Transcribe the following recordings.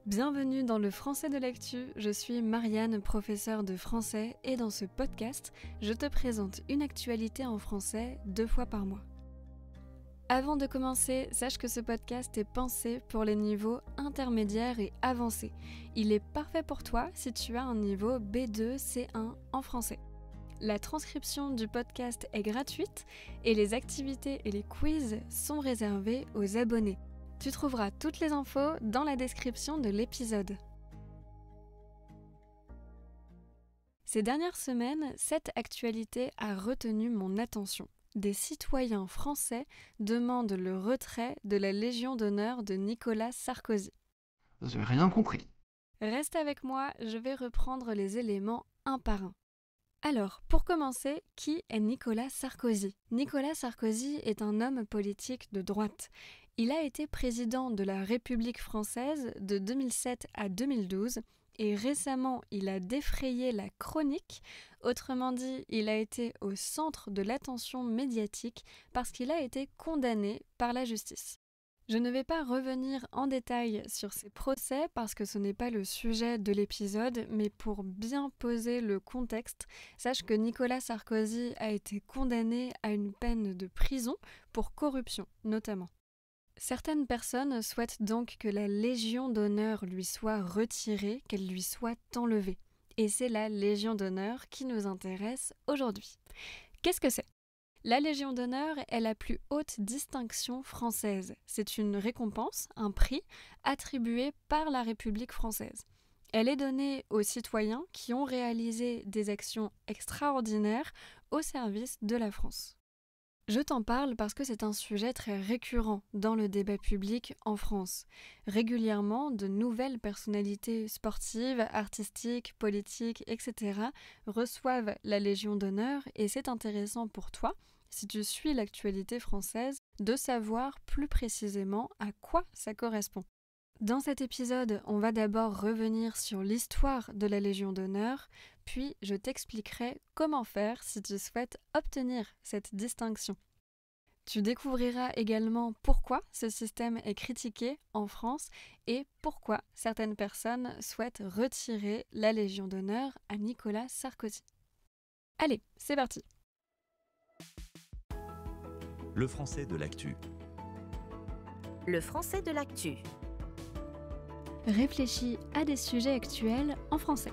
Bienvenue dans le Français de l'actu, je suis Marianne, professeure de français, et dans ce podcast, je te présente une actualité en français 2 fois par mois. Avant de commencer, sache que ce podcast est pensé pour les niveaux intermédiaires et avancés. Il est parfait pour toi si tu as un niveau B2, C1 en français. La transcription du podcast est gratuite et les activités et les quiz sont réservés aux abonnés. Tu trouveras toutes les infos dans la description de l'épisode. Ces dernières semaines, cette actualité a retenu mon attention. Des citoyens français demandent le retrait de la Légion d'honneur de Nicolas Sarkozy. J'ai rien compris. Reste avec moi, je vais reprendre les éléments un par un. Alors, pour commencer, qui est Nicolas Sarkozy ? Nicolas Sarkozy est un homme politique de droite. Il a été président de la République française de 2007 à 2012 et récemment il a défrayé la chronique, autrement dit il a été au centre de l'attention médiatique parce qu'il a été condamné par la justice. Je ne vais pas revenir en détail sur ces procès parce que ce n'est pas le sujet de l'épisode, mais pour bien poser le contexte, sache que Nicolas Sarkozy a été condamné à une peine de prison pour corruption notamment. Certaines personnes souhaitent donc que la Légion d'honneur lui soit retirée, qu'elle lui soit enlevée. Et c'est la Légion d'honneur qui nous intéresse aujourd'hui. Qu'est-ce que c'est ? La Légion d'honneur est la plus haute distinction française. C'est une récompense, un prix, attribué par la République française. Elle est donnée aux citoyens qui ont réalisé des actions extraordinaires au service de la France. Je t'en parle parce que c'est un sujet très récurrent dans le débat public en France. Régulièrement, de nouvelles personnalités sportives, artistiques, politiques, etc. reçoivent la Légion d'honneur et c'est intéressant pour toi, si tu suis l'actualité française, de savoir plus précisément à quoi ça correspond. Dans cet épisode, on va d'abord revenir sur l'histoire de la Légion d'honneur, puis je t'expliquerai comment faire si tu souhaites obtenir cette distinction. Tu découvriras également pourquoi ce système est critiqué en France et pourquoi certaines personnes souhaitent retirer la Légion d'honneur à Nicolas Sarkozy. Allez, c'est parti! Le français de l'actu. Le français de l'actu. Réfléchis à des sujets actuels en français.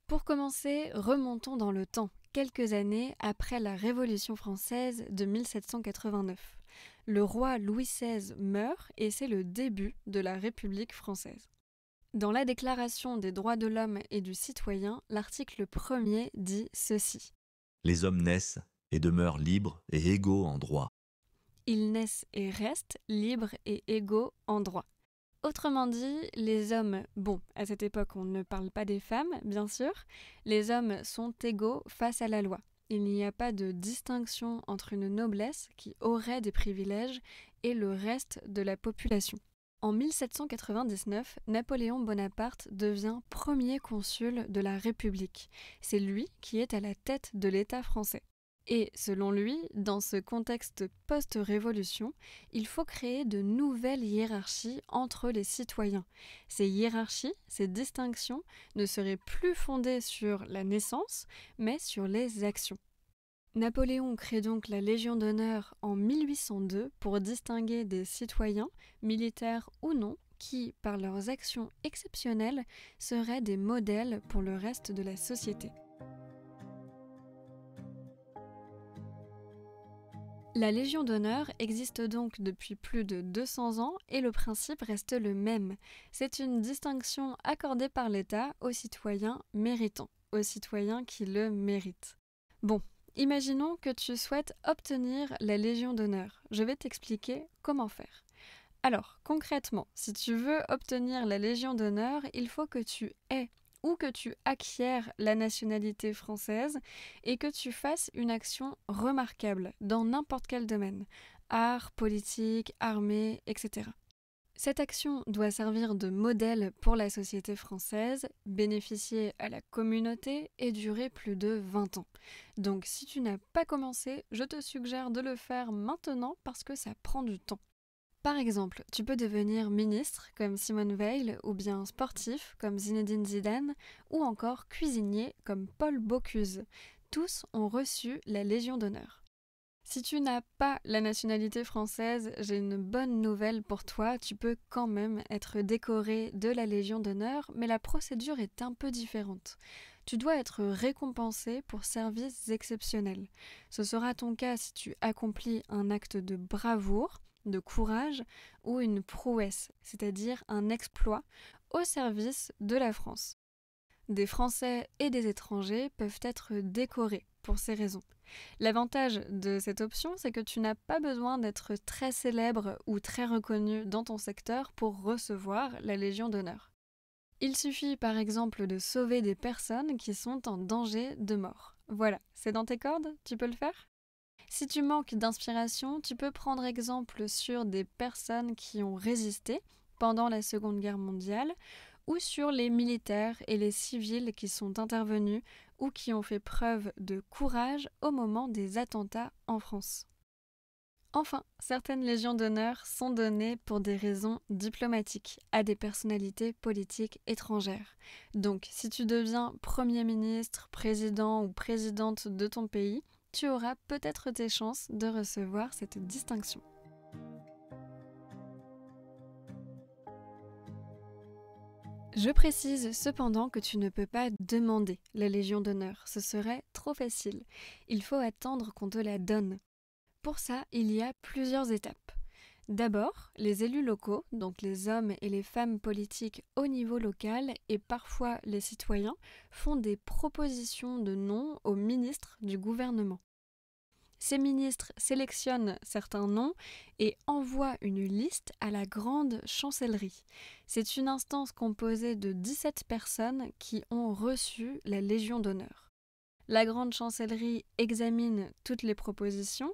Pour commencer, remontons dans le temps, quelques années après la Révolution française de 1789. Le roi Louis XVI meurt et c'est le début de la République française. Dans la Déclaration des droits de l'homme et du citoyen, l'article 1er dit ceci. Les hommes naissent et demeurent libres et égaux en droit. Ils naissent et restent libres et égaux en droit. Autrement dit, les hommes, à cette époque on ne parle pas des femmes, bien sûr, les hommes sont égaux face à la loi. Il n'y a pas de distinction entre une noblesse qui aurait des privilèges et le reste de la population. En 1799, Napoléon Bonaparte devient premier consul de la République. C'est lui qui est à la tête de l'État français. Et selon lui, dans ce contexte post-révolution, il faut créer de nouvelles hiérarchies entre les citoyens. Ces hiérarchies, ces distinctions, ne seraient plus fondées sur la naissance, mais sur les actions. Napoléon crée donc la Légion d'honneur en 1802 pour distinguer des citoyens, militaires ou non, qui, par leurs actions exceptionnelles, seraient des modèles pour le reste de la société. La Légion d'honneur existe donc depuis plus de 200 ans et le principe reste le même. C'est une distinction accordée par l'État aux citoyens méritants, aux citoyens qui le méritent. Imaginons que tu souhaites obtenir la Légion d'honneur. Je vais t'expliquer comment faire. Alors, concrètement, si tu veux obtenir la Légion d'honneur, il faut que tu aies ou que tu acquières la nationalité française et que tu fasses une action remarquable dans n'importe quel domaine, art, politique, armée, etc. Cette action doit servir de modèle pour la société française, bénéficier à la communauté et durer plus de 20 ans. Donc si tu n'as pas commencé, je te suggère de le faire maintenant parce que ça prend du temps. Par exemple, tu peux devenir ministre comme Simone Veil, ou bien sportif comme Zinedine Zidane, ou encore cuisinier comme Paul Bocuse. Tous ont reçu la Légion d'honneur. Si tu n'as pas la nationalité française, j'ai une bonne nouvelle pour toi, tu peux quand même être décoré de la Légion d'honneur, mais la procédure est un peu différente. Tu dois être récompensé pour services exceptionnels. Ce sera ton cas si tu accomplis un acte de bravoure, de courage ou une prouesse, c'est-à-dire un exploit au service de la France. Des Français et des étrangers peuvent être décorés pour ces raisons. L'avantage de cette option, c'est que tu n'as pas besoin d'être très célèbre ou très reconnu dans ton secteur pour recevoir la Légion d'honneur. Il suffit par exemple de sauver des personnes qui sont en danger de mort. Voilà, c'est dans tes cordes, tu peux le faire ? Si tu manques d'inspiration, tu peux prendre exemple sur des personnes qui ont résisté pendant la Seconde Guerre mondiale ou sur les militaires et les civils qui sont intervenus ou qui ont fait preuve de courage au moment des attentats en France. Enfin, certaines légions d'honneur sont données pour des raisons diplomatiques à des personnalités politiques étrangères. Donc, si tu deviens Premier ministre, président ou présidente de ton pays, tu auras peut-être tes chances de recevoir cette distinction. Je précise cependant que tu ne peux pas demander la Légion d'honneur, ce serait trop facile. Il faut attendre qu'on te la donne. Pour ça, il y a plusieurs étapes. D'abord, les élus locaux, donc les hommes et les femmes politiques au niveau local et parfois les citoyens, font des propositions de noms aux ministres du gouvernement. Ces ministres sélectionnent certains noms et envoient une liste à la grande chancellerie. C'est une instance composée de 17 personnes qui ont reçu la Légion d'honneur. La grande chancellerie examine toutes les propositions,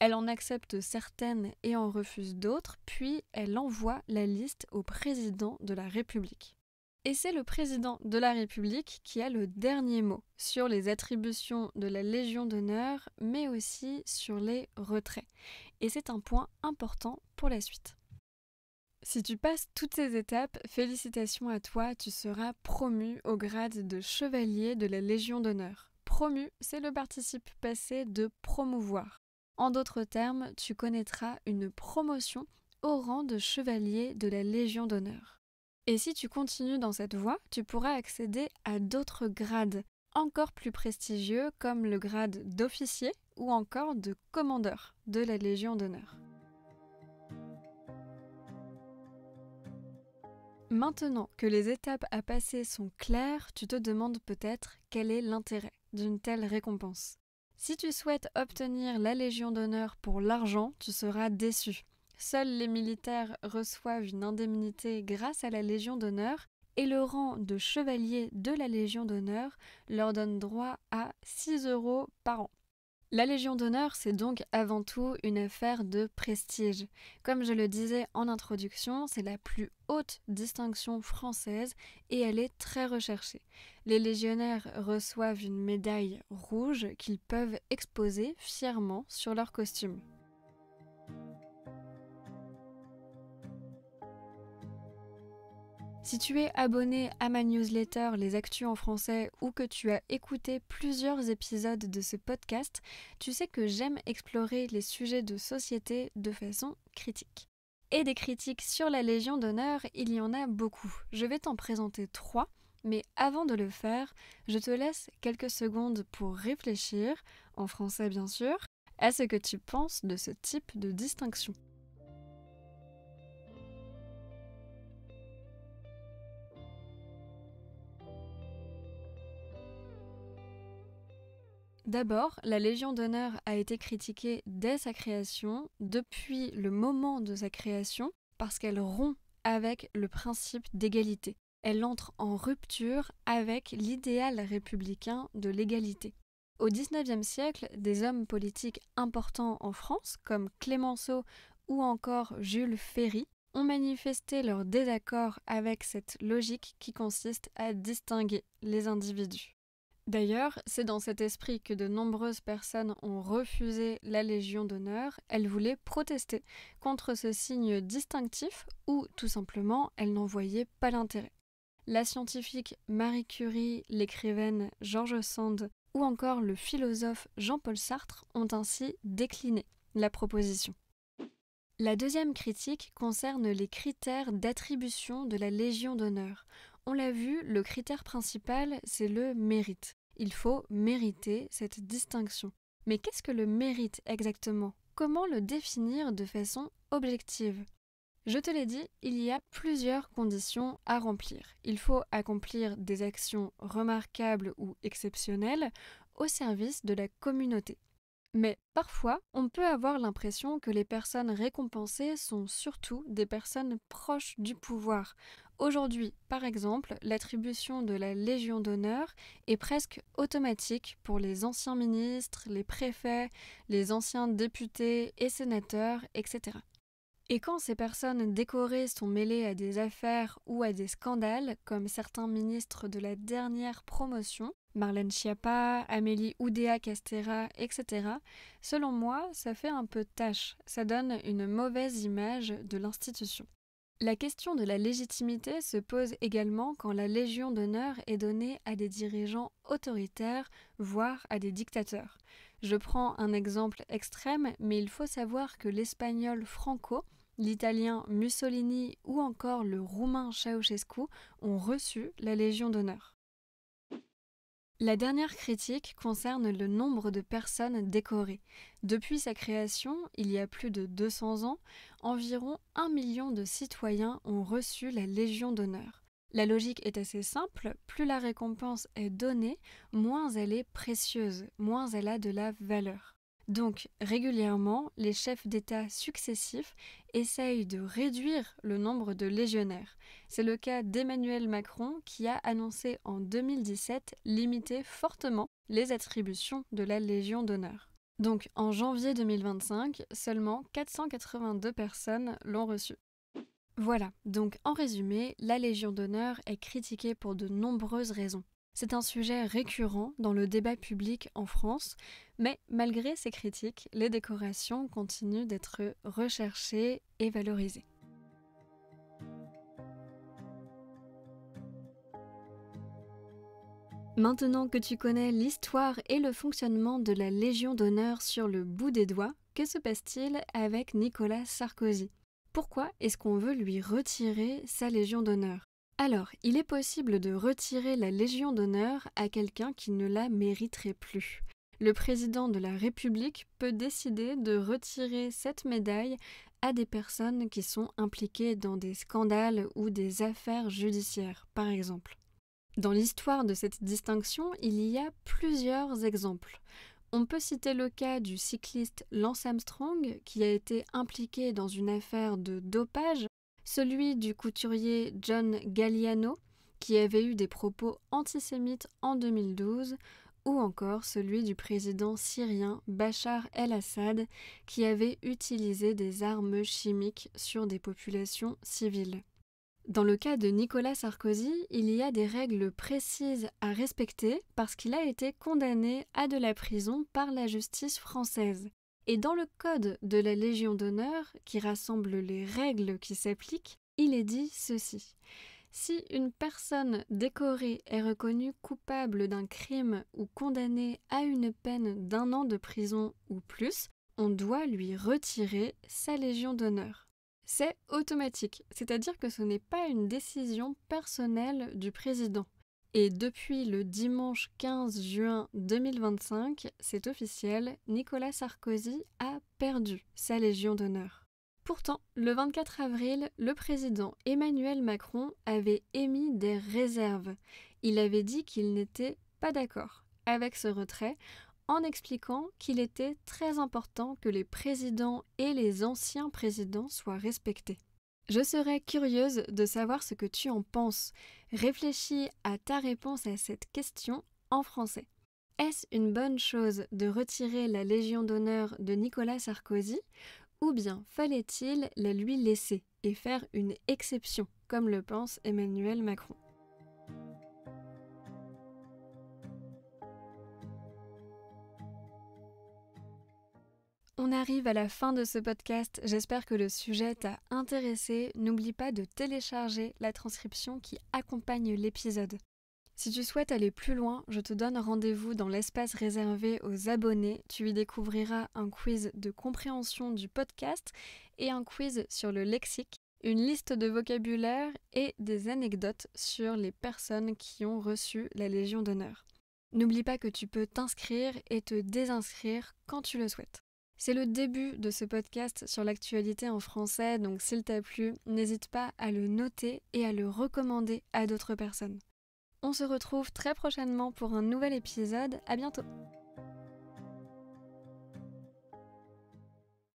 elle en accepte certaines et en refuse d'autres, puis elle envoie la liste au président de la République. Et c'est le président de la République qui a le dernier mot sur les attributions de la Légion d'honneur, mais aussi sur les retraits. Et c'est un point important pour la suite. Si tu passes toutes ces étapes, félicitations à toi, tu seras promu au grade de chevalier de la Légion d'honneur. Promu, c'est le participe passé de promouvoir. En d'autres termes, tu connaîtras une promotion au rang de chevalier de la Légion d'honneur. Et si tu continues dans cette voie, tu pourras accéder à d'autres grades encore plus prestigieux comme le grade d'officier ou encore de commandeur de la Légion d'honneur. Maintenant que les étapes à passer sont claires, tu te demandes peut-être quel est l'intérêt d'une telle récompense. Si tu souhaites obtenir la Légion d'honneur pour l'argent, tu seras déçu. Seuls les militaires reçoivent une indemnité grâce à la Légion d'honneur et le rang de chevalier de la Légion d'honneur leur donne droit à 6 € par an. La Légion d'honneur, c'est donc avant tout une affaire de prestige. Comme je le disais en introduction, c'est la plus haute distinction française et elle est très recherchée. Les légionnaires reçoivent une médaille rouge qu'ils peuvent exposer fièrement sur leur costume. Si tu es abonné à ma newsletter Les Actus en français ou que tu as écouté plusieurs épisodes de ce podcast, tu sais que j'aime explorer les sujets de société de façon critique. Et des critiques sur la Légion d'honneur, il y en a beaucoup. Je vais t'en présenter 3, mais avant de le faire, je te laisse quelques secondes pour réfléchir, en français bien sûr, à ce que tu penses de ce type de distinction. D'abord, la Légion d'honneur a été critiquée dès sa création, depuis le moment de sa création, parce qu'elle rompt avec le principe d'égalité. Elle entre en rupture avec l'idéal républicain de l'égalité. Au XIXe siècle, des hommes politiques importants en France, comme Clémenceau ou encore Jules Ferry, ont manifesté leur désaccord avec cette logique qui consiste à distinguer les individus. D'ailleurs, c'est dans cet esprit que de nombreuses personnes ont refusé la Légion d'honneur. Elles voulaient protester contre ce signe distinctif ou, tout simplement, elles n'en voyaient pas l'intérêt. La scientifique Marie Curie, l'écrivaine George Sand ou encore le philosophe Jean-Paul Sartre ont ainsi décliné la proposition. La deuxième critique concerne les critères d'attribution de la Légion d'honneur. On l'a vu, le critère principal, c'est le mérite. Il faut mériter cette distinction. Mais qu'est-ce que le mérite exactement? Comment le définir de façon objective? Je te l'ai dit, il y a plusieurs conditions à remplir. Il faut accomplir des actions remarquables ou exceptionnelles au service de la communauté. Mais parfois, on peut avoir l'impression que les personnes récompensées sont surtout des personnes proches du pouvoir. Aujourd'hui, par exemple, l'attribution de la Légion d'honneur est presque automatique pour les anciens ministres, les préfets, les anciens députés et sénateurs, etc. Et quand ces personnes décorées sont mêlées à des affaires ou à des scandales, comme certains ministres de la dernière promotion, Marlène Schiappa, Amélie Oudéa-Castéra, etc., selon moi, ça fait un peu tâche, ça donne une mauvaise image de l'institution. La question de la légitimité se pose également quand la Légion d'honneur est donnée à des dirigeants autoritaires, voire à des dictateurs. Je prends un exemple extrême, mais il faut savoir que l'espagnol Franco, l'italien Mussolini ou encore le roumain Ceausescu ont reçu la Légion d'honneur. La dernière critique concerne le nombre de personnes décorées. Depuis sa création, il y a plus de 200 ans, environ 1 million de citoyens ont reçu la Légion d'honneur. La logique est assez simple, plus la récompense est donnée, moins elle est précieuse, moins elle a de la valeur. Donc, régulièrement, les chefs d'État successifs essayent de réduire le nombre de légionnaires. C'est le cas d'Emmanuel Macron qui a annoncé en 2017 limiter fortement les attributions de la Légion d'honneur. Donc, en janvier 2025, seulement 482 personnes l'ont reçue. Voilà, donc en résumé, la Légion d'honneur est critiquée pour de nombreuses raisons. C'est un sujet récurrent dans le débat public en France, mais malgré ces critiques, les décorations continuent d'être recherchées et valorisées. Maintenant que tu connais l'histoire et le fonctionnement de la Légion d'honneur sur le bout des doigts, que se passe-t-il avec Nicolas Sarkozy? Pourquoi est-ce qu'on veut lui retirer sa Légion d'honneur? Alors, il est possible de retirer la Légion d'honneur à quelqu'un qui ne la mériterait plus. Le président de la République peut décider de retirer cette médaille à des personnes qui sont impliquées dans des scandales ou des affaires judiciaires, par exemple. Dans l'histoire de cette distinction, il y a plusieurs exemples. On peut citer le cas du cycliste Lance Armstrong qui a été impliqué dans une affaire de dopage, celui du couturier John Galliano qui avait eu des propos antisémites en 2012, ou encore celui du président syrien Bachar el-Assad qui avait utilisé des armes chimiques sur des populations civiles. Dans le cas de Nicolas Sarkozy, il y a des règles précises à respecter parce qu'il a été condamné à de la prison par la justice française. Et dans le code de la Légion d'honneur, qui rassemble les règles qui s'appliquent, il est dit ceci. Si une personne décorée est reconnue coupable d'un crime ou condamnée à une peine d'1 an de prison ou plus, on doit lui retirer sa Légion d'honneur. C'est automatique, c'est-à-dire que ce n'est pas une décision personnelle du président. Et depuis le dimanche 15 juin 2025, c'est officiel, Nicolas Sarkozy a perdu sa Légion d'honneur. Pourtant, le 24 avril, le président Emmanuel Macron avait émis des réserves. Il avait dit qu'il n'était pas d'accord avec ce retrait, en expliquant qu'il était très important que les présidents et les anciens présidents soient respectés. Je serais curieuse de savoir ce que tu en penses. Réfléchis à ta réponse à cette question en français. Est-ce une bonne chose de retirer la Légion d'honneur de Nicolas Sarkozy ou bien fallait-il la lui laisser et faire une exception, comme le pense Emmanuel Macron ? On arrive à la fin de ce podcast, j'espère que le sujet t'a intéressé. N'oublie pas de télécharger la transcription qui accompagne l'épisode. Si tu souhaites aller plus loin, je te donne rendez-vous dans l'espace réservé aux abonnés. Tu y découvriras un quiz de compréhension du podcast et un quiz sur le lexique, une liste de vocabulaire et des anecdotes sur les personnes qui ont reçu la Légion d'honneur. N'oublie pas que tu peux t'inscrire et te désinscrire quand tu le souhaites. C'est le début de ce podcast sur l'actualité en français, donc s'il t'a plu, n'hésite pas à le noter et à le recommander à d'autres personnes. On se retrouve très prochainement pour un nouvel épisode, à bientôt!